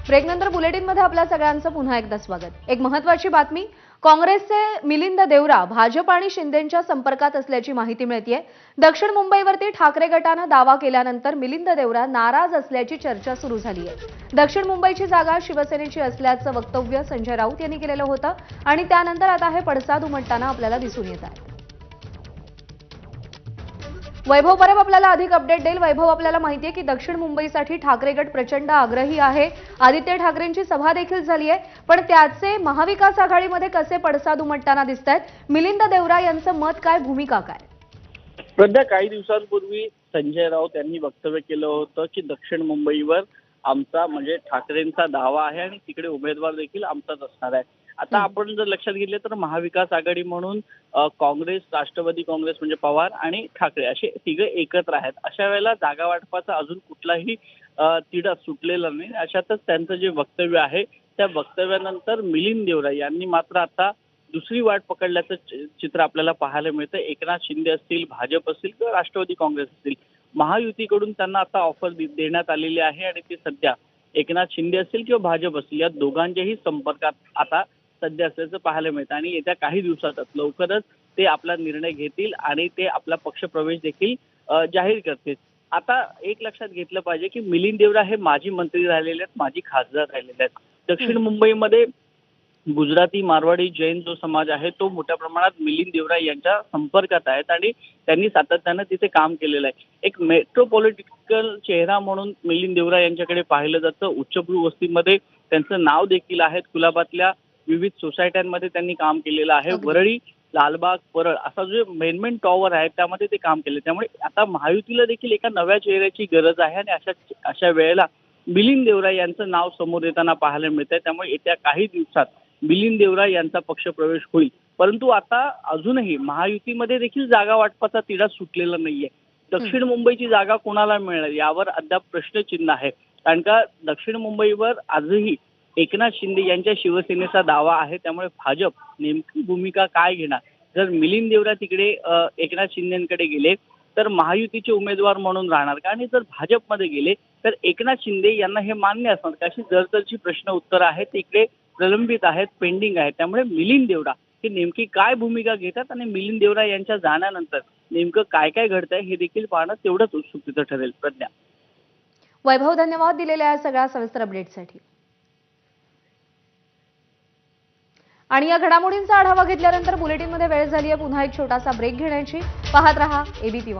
ब्रेकनंतर बुलेटिनमध्ये आपल्या सगळ्यांचं पुन्हा एकदा स्वागत। एक महत्त्वाची बातमी, काँग्रेसचे मिलिंद देवरा भाजप आणि शिंदेंच्या संपर्कात असल्याची माहिती मिळतेय। दक्षिण मुंबईवरती ठाकरे गटाने दावा केल्यानंतर मिलिंद देवरा नाराज असल्याची चर्चा सुरू झाली आहे। दक्षिण मुंबईची जागा शिवसेनेची असल्याचं वक्तव्य संजय राऊत यांनी केलेलं होतं आणि त्यानंतर आता हे पडसाद उमटताना आपल्याला दिसून येत आहे। वैभव परब आपल्याला अधिक अपडेट देईल। वैभव, आपल्याला माहिती आहे की दक्षिण मुंबईसाठी ठाकरे गट प्रचंड आग्रही आहे। आदित्य ठाकरेंची सभा देखील झाली आहे, पण त्याचे महाविकास आघाडीमध्ये कसे पडसाद उमटताना दिसतात? मिलिंद देवरा यांचं मत काय, भूमिका काय? सध्या काही दिवसांपूर्वी संजय राऊत यांनी वक्तव्य केलं होतं की दक्षिण मुंबईवर आमचा म्हणजे ठाकरेंचा दावा आहे आणि तिकडे उमेदवार देखील आमचाच असणार आहे। आता आपण जर लक्षात घेतले तर महाविकास आघाडी म्हणून काँग्रेस, राष्ट्रवादी काँग्रेस म्हणजे पवार आणि ठाकरे असे तिघे एकत्र आहेत। अशा वेळेला जागा वाटपाचा अजून कुठलाही तिढा सुटलेला नाही। अशातच त्यांचं जे वक्तव्य आहे त्या वक्तव्यानंतर मिलिंद देवरा यांनी मात्र आता दुसरी वाट पकडल्याचं चित्र आपल्याला पाहायला मिळतं। एकनाथ शिंदे असतील, भाजप असतील किंवा राष्ट्रवादी काँग्रेस असतील, महायुतीकडून त्यांना आता ऑफर देण्यात आलेली आहे आणि ते सध्या एकनाथ शिंदे असतील किंवा भाजप असतील या दोघांच्याही संपर्कात आता सध्या असल्याचं पाहायला मिळतं आणि येत्या काही दिवसातच लवकरच ते आपला निर्णय घेतील आणि ते आपला पक्षप्रवेश देखील जाहीर करतील। आता एक लक्षात घेतलं पाहिजे की मिलिंद देवरा हे माजी मंत्री राहिलेले आहेत, माजी खासदार राहिलेले आहेत। दक्षिण मुंबईमध्ये गुजराती, मारवाडी, जैन जो समाज आहे तो मोठ्या प्रमाणात मिलिंद देवरा यांच्या संपर्कात आहेत आणि त्यांनी सातत्यानं तिथे काम केलेलं आहे। एक मेट्रोपॉलिटिकल चेहरा म्हणून मिलिंद देवरा यांच्याकडे पाहिलं जातं। उच्चभ्रू वस्तीमध्ये त्यांचं नाव देखील आहे। कुलाबातल्या विविध सोसायट्यांमध्ये त्यांनी काम केलेलं आहे। वरळी, लालबाग, परळ असा जो मेन टॉवर आहे त्यामध्ये ते काम केले। त्यामुळे आता महायुतीला देखील एका नव्या चेहऱ्याची गरज आहे आणि अशा वेळेला मिलिंद देवरा यांचं नाव समोर येताना पाहायला मिळतंय। त्यामुळे येत्या काही दिवसात मिलिंद देवरा यांचा पक्षप्रवेश होईल। परंतु आता अजूनही महायुतीमध्ये देखील जागा वाटपाचा तिढा सुटलेला नाहीये। दक्षिण मुंबईची जागा कोणाला मिळणार यावर अद्याप प्रश्नचिन्ह आहे। कारण का दक्षिण मुंबईवर आजही एकनाथ शिंदे यांच्या शिवसेनेचा दावा आहे। त्यामुळे भाजप नेमकी भूमिका काय घेणार? जर मिलिंद देवरा तिकडे एकनाथ शिंदेकडे गेले तर महायुतीचे उमेदवार म्हणून राहणार का? आणि जर भाजपमध्ये गेले तर एकनाथ शिंदे यांना हे मान्य असणार का? अशी जरतरची प्रश्न उत्तर आहेत तिकडे प्रलंबित आहेत, पेंडिंग आहेत। त्यामुळे मिलिंद देवरा हे नेमकी काय भूमिका घेतात आणि मिलिंद देवरा यांच्या जाण्यानंतर नेमकं काय काय घडतंय हे देखील पाहणं तेवढंच उत्सुकतेचं ठरेल। प्रज्ञा। वैभव, धन्यवाद दिलेल्या या सगळ्या सविस्तर अपडेटसाठी। आणि या घडामोडींचा आढावा घेतल्यानंतर बुलेटिनमध्ये वेळ झाली आहे पुन्हा एक छोटासा ब्रेक घेण्याची। पाहत रहा एबीपी।